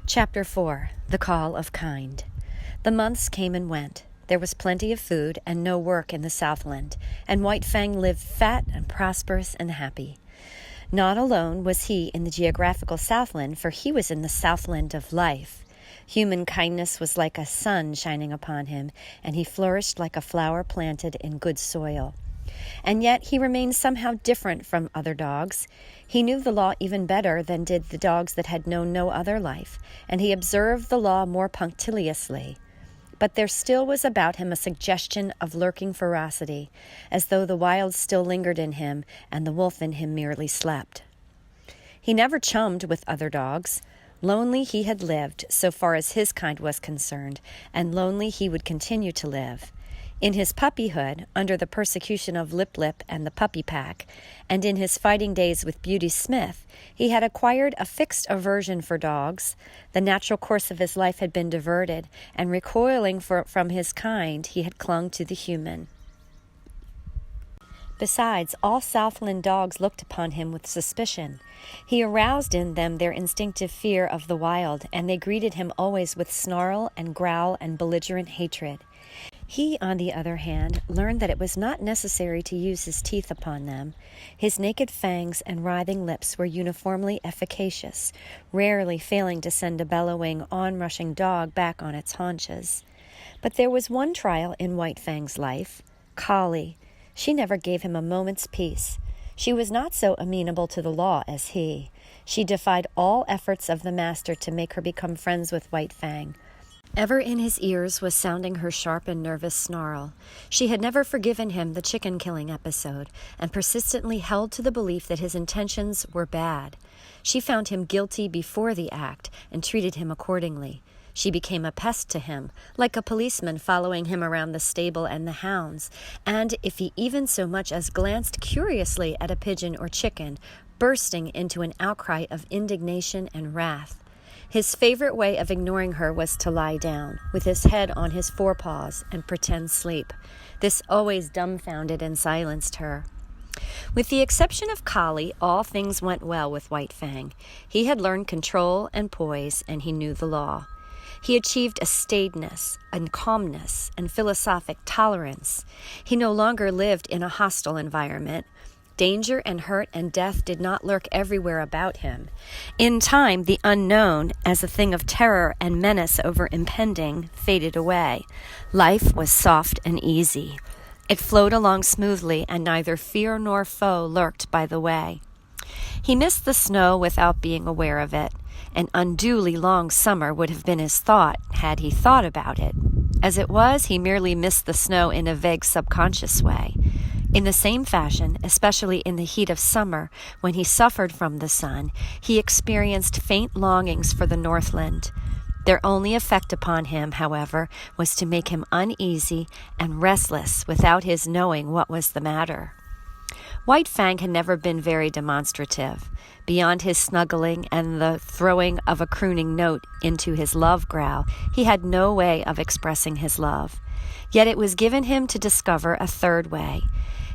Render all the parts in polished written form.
Chapter 4. The Call of Kind. The months came and went. There was plenty of food and no work in the Southland, and White Fang lived fat and prosperous and happy. Not alone was he in the geographical Southland, for he was in the Southland of life. Human kindness was like a sun shining upon him, and he flourished like a flower planted in good soil. And yet he remained somehow different from other dogs. He knew the law even better than did the dogs that had known no other life, and he observed the law more punctiliously. But there still was about him a suggestion of lurking ferocity, as though the wild still lingered in him and the wolf in him merely slept. He never chummed with other dogs. Lonely he had lived, so far as his kind was concerned, and lonely he would continue to live. In his puppyhood, under the persecution of Lip Lip and the puppy pack, and in his fighting days with Beauty Smith, he had acquired a fixed aversion for dogs. The natural course of his life had been diverted, and recoiling from his kind, he had clung to the human. Besides, all Southland dogs looked upon him with suspicion. He aroused in them their instinctive fear of the wild, and they greeted him always with snarl and growl and belligerent hatred. He, on the other hand, learned that it was not necessary to use his teeth upon them. His naked fangs and writhing lips were uniformly efficacious, rarely failing to send a bellowing, onrushing dog back on its haunches. But there was one trial in White Fang's life, Collie. She never gave him a moment's peace. She was not so amenable to the law as he. She defied all efforts of the master to make her become friends with White Fang. Ever in his ears was sounding her sharp and nervous snarl. She had never forgiven him the chicken-killing episode, and persistently held to the belief that his intentions were bad. She found him guilty before the act, and treated him accordingly. She became a pest to him, like a policeman following him around the stable and the hounds, and if he even so much as glanced curiously at a pigeon or chicken, bursting into an outcry of indignation and wrath. His favorite way of ignoring her was to lie down, with his head on his forepaws, and pretend sleep. This always dumbfounded and silenced her. With the exception of Collie, all things went well with White Fang. He had learned control and poise, and he knew the law. He achieved a staidness and calmness and philosophic tolerance. He no longer lived in a hostile environment. Danger and hurt and death did not lurk everywhere about him. In time, the unknown, as a thing of terror and menace over impending, faded away. Life was soft and easy. It flowed along smoothly, and neither fear nor foe lurked by the way. He missed the snow without being aware of it. An unduly long summer would have been his thought, had he thought about it. As it was, he merely missed the snow in a vague subconscious way. In the same fashion, especially in the heat of summer, when he suffered from the sun, he experienced faint longings for the Northland. Their only effect upon him, however, was to make him uneasy and restless without his knowing what was the matter. White Fang had never been very demonstrative. Beyond his snuggling and the throwing of a crooning note into his love growl, he had no way of expressing his love. Yet it was given him to discover a third way.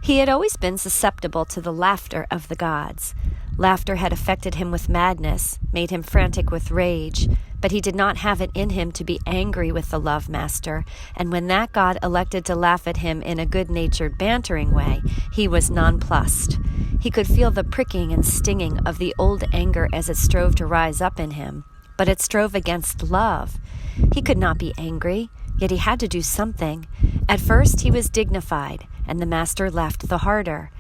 He had always been susceptible to the laughter of the gods. Laughter had affected him with madness, made him frantic with rage, but he did not have it in him to be angry with the love master, and when that god elected to laugh at him in a good-natured, bantering way, he was nonplussed. He could feel the pricking and stinging of the old anger as it strove to rise up in him, but it strove against love. He could not be angry, yet he had to do something. At first he was dignified, and the master laughed the harder.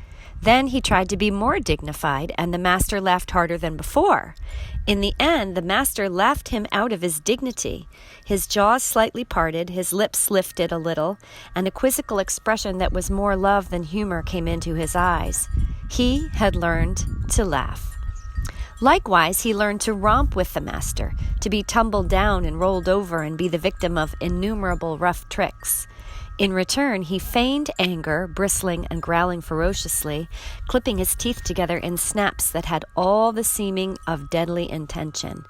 Then he tried to be more dignified, and the master laughed harder than before. In the end, the master laughed him out of his dignity. His jaws slightly parted, his lips lifted a little, and a quizzical expression that was more love than humor came into his eyes. He had learned to laugh. Likewise, he learned to romp with the master, to be tumbled down and rolled over and be the victim of innumerable rough tricks. In return, he feigned anger, bristling and growling ferociously, clipping his teeth together in snaps that had all the seeming of deadly intention.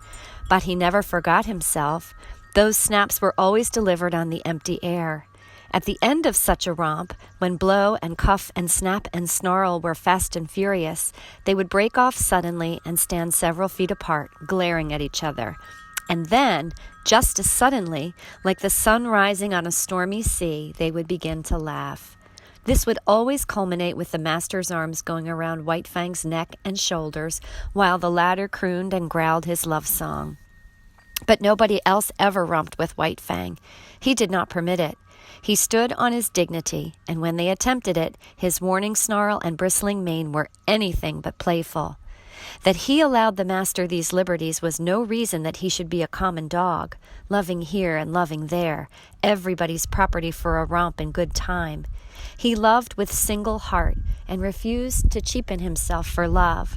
But he never forgot himself. Those snaps were always delivered on the empty air. At the end of such a romp, when blow and cuff and snap and snarl were fast and furious, they would break off suddenly and stand several feet apart, glaring at each other. And then, just as suddenly, like the sun rising on a stormy sea, they would begin to laugh. This would always culminate with the master's arms going around White Fang's neck and shoulders while the latter crooned and growled his love song. But nobody else ever romped with White Fang. He did not permit it. He stood on his dignity, and when they attempted it, his warning snarl and bristling mane were anything but playful. That he allowed the master these liberties was no reason that he should be a common dog, loving here and loving there, everybody's property for a romp and good time. He loved with single heart and refused to cheapen himself for love.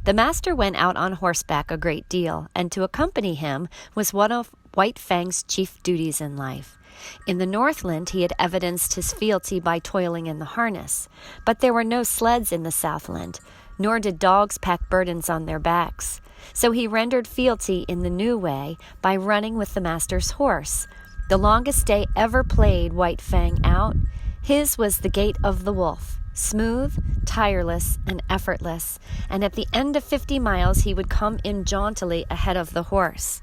The master went out on horseback a great deal, and to accompany him was one of White Fang's chief duties in life. In the Northland, he had evidenced his fealty by toiling in the harness, but there were no sleds in the Southland, nor did dogs pack burdens on their backs. So he rendered fealty in the new way by running with the master's horse. The longest day ever played White Fang out. His was the gait of the wolf, smooth, tireless, and effortless, and at the end of 50 miles he would come in jauntily ahead of the horse.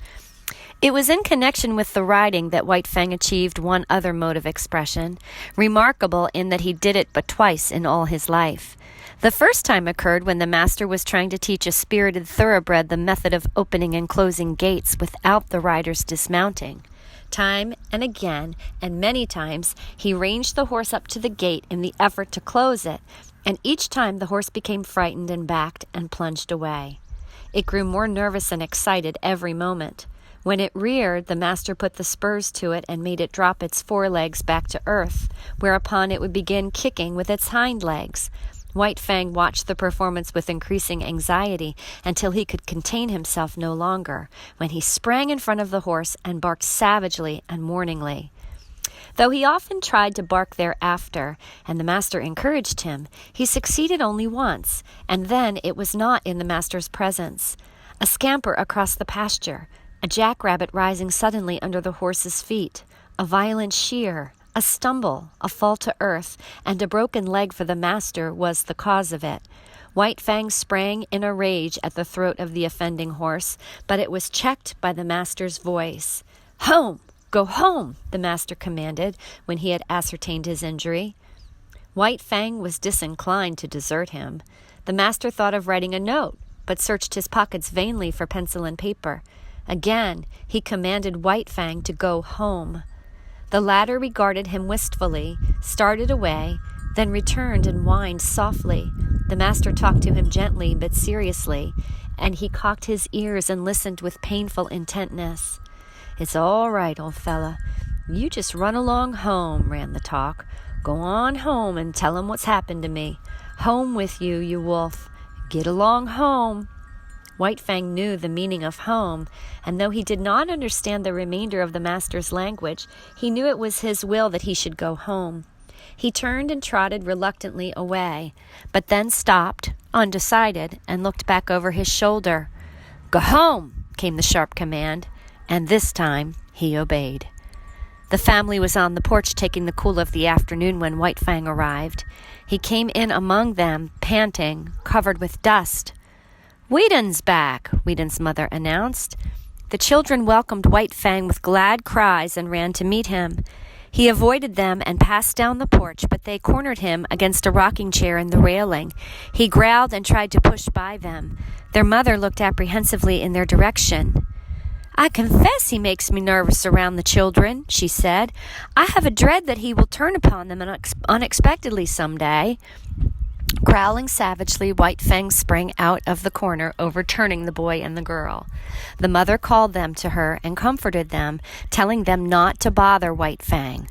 It was in connection with the riding that White Fang achieved one other mode of expression, remarkable in that he did it but twice in all his life. The first time occurred when the master was trying to teach a spirited thoroughbred the method of opening and closing gates without the rider's dismounting. Time and again, and many times, he ranged the horse up to the gate in the effort to close it, and each time the horse became frightened and backed and plunged away. It grew more nervous and excited every moment. When it reared, the master put the spurs to it and made it drop its forelegs back to earth, whereupon it would begin kicking with its hind legs. White Fang watched the performance with increasing anxiety until he could contain himself no longer, when he sprang in front of the horse and barked savagely and warningly. Though he often tried to bark thereafter, and the master encouraged him, he succeeded only once, and then it was not in the master's presence. A scamper across the pasture, a jackrabbit rising suddenly under the horse's feet, a violent shear, a stumble, a fall to earth, and a broken leg for the master was the cause of it. White Fang sprang in a rage at the throat of the offending horse, but it was checked by the master's voice. "Home! Go home!" the master commanded when he had ascertained his injury. White Fang was disinclined to desert him. The master thought of writing a note, but searched his pockets vainly for pencil and paper. Again, he commanded White Fang to go home. The latter regarded him wistfully, started away, then returned and whined softly. The master talked to him gently but seriously, and he cocked his ears and listened with painful intentness. "It's all right, old fella. You just run along home," ran the talk. "Go on home and tell 'em what's happened to me. Home with you, you wolf. Get along home." White Fang knew the meaning of home, and though he did not understand the remainder of the master's language, he knew it was his will that he should go home. He turned and trotted reluctantly away, but then stopped, undecided, and looked back over his shoulder. "Go home!" came the sharp command, and this time he obeyed. The family was on the porch taking the cool of the afternoon when White Fang arrived. He came in among them, panting, covered with dust. "Whedon's back," Whedon's mother announced. The children welcomed White Fang with glad cries and ran to meet him. He avoided them and passed down the porch, but they cornered him against a rocking chair in the railing. He growled and tried to push by them. Their mother looked apprehensively in their direction. "I confess he makes me nervous around the children," she said. "I have a dread that he will turn upon them unexpectedly some day." Growling savagely, White Fang sprang out of the corner, overturning the boy and the girl. The mother called them to her and comforted them, telling them not to bother White Fang.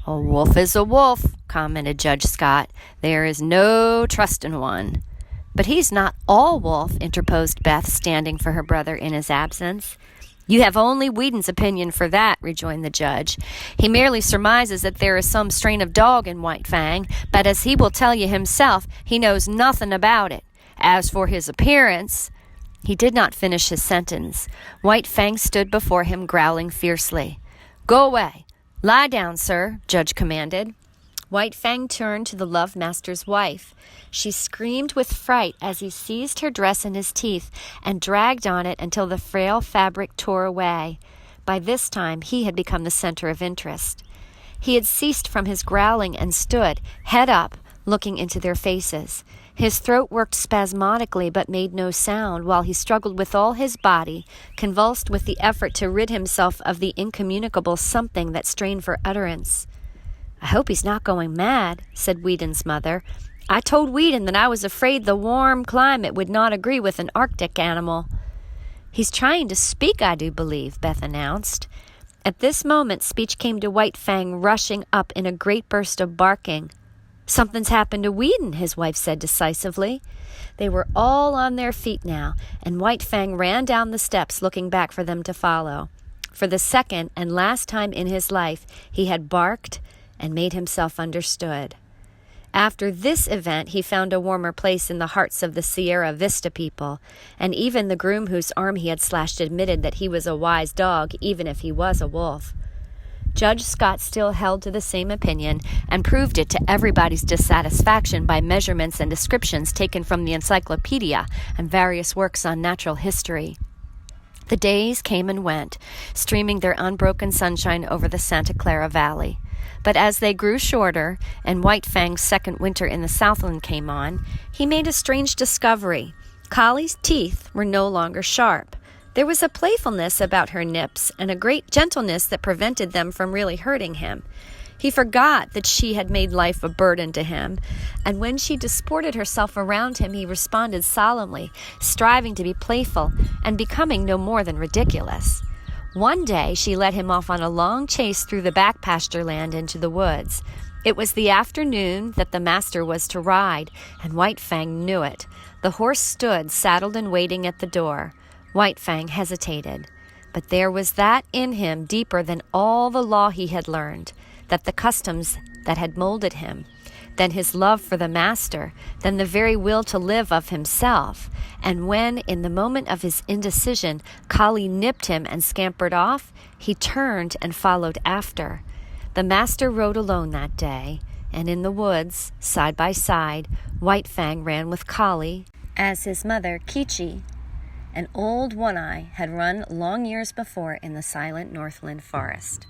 "A wolf is a wolf," commented Judge Scott. "There is no trustin' one." "But he's not all wolf," interposed Beth, standing for her brother in his absence. "You have only Whedon's opinion for that," rejoined the judge. "He merely surmises that there is some strain of dog in White Fang, but as he will tell you himself, he knows nothing about it. As for his appearance—" He did not finish his sentence. White Fang stood before him, growling fiercely. "Go away. Lie down, sir," Judge commanded. White Fang turned to the love master's wife. She screamed with fright as he seized her dress in his teeth and dragged on it until the frail fabric tore away. By this time, he had become the center of interest. He had ceased from his growling and stood, head up, looking into their faces. His throat worked spasmodically but made no sound while he struggled with all his body, convulsed with the effort to rid himself of the incommunicable something that strained for utterance. "I hope he's not going mad," said Whedon's mother. "I told Whedon that I was afraid the warm climate would not agree with an Arctic animal." "He's trying to speak, I do believe," Beth announced. At this moment, speech came to White Fang, rushing up in a great burst of barking. "Something's happened to Whedon," his wife said decisively. They were all on their feet now, and White Fang ran down the steps, looking back for them to follow. For the second and last time in his life, he had barked and made himself understood. After this event, he found a warmer place in the hearts of the Sierra Vista people, and even the groom whose arm he had slashed admitted that he was a wise dog, even if he was a wolf. Judge Scott still held to the same opinion and proved it to everybody's dissatisfaction by measurements and descriptions taken from the encyclopedia and various works on natural history. The days came and went, streaming their unbroken sunshine over the Santa Clara Valley. But as they grew shorter, and White Fang's second winter in the Southland came on, he made a strange discovery. Collie's teeth were no longer sharp. There was a playfulness about her nips and a great gentleness that prevented them from really hurting him. He forgot that she had made life a burden to him, and when she disported herself around him, he responded solemnly, striving to be playful and becoming no more than ridiculous. One day, she led him off on a long chase through the back pasture land into the woods. It was the afternoon that the master was to ride, and White Fang knew it. The horse stood, saddled and waiting at the door. White Fang hesitated, but there was that in him deeper than all the law he had learned, that the customs that had molded him, than his love for the master, than the very will to live of himself. And when, in the moment of his indecision, Collie nipped him and scampered off, he turned and followed after. The master rode alone that day, and in the woods, side by side, White Fang ran with Collie, as his mother, Kichi, and old One-Eye had run long years before in the silent Northland forest.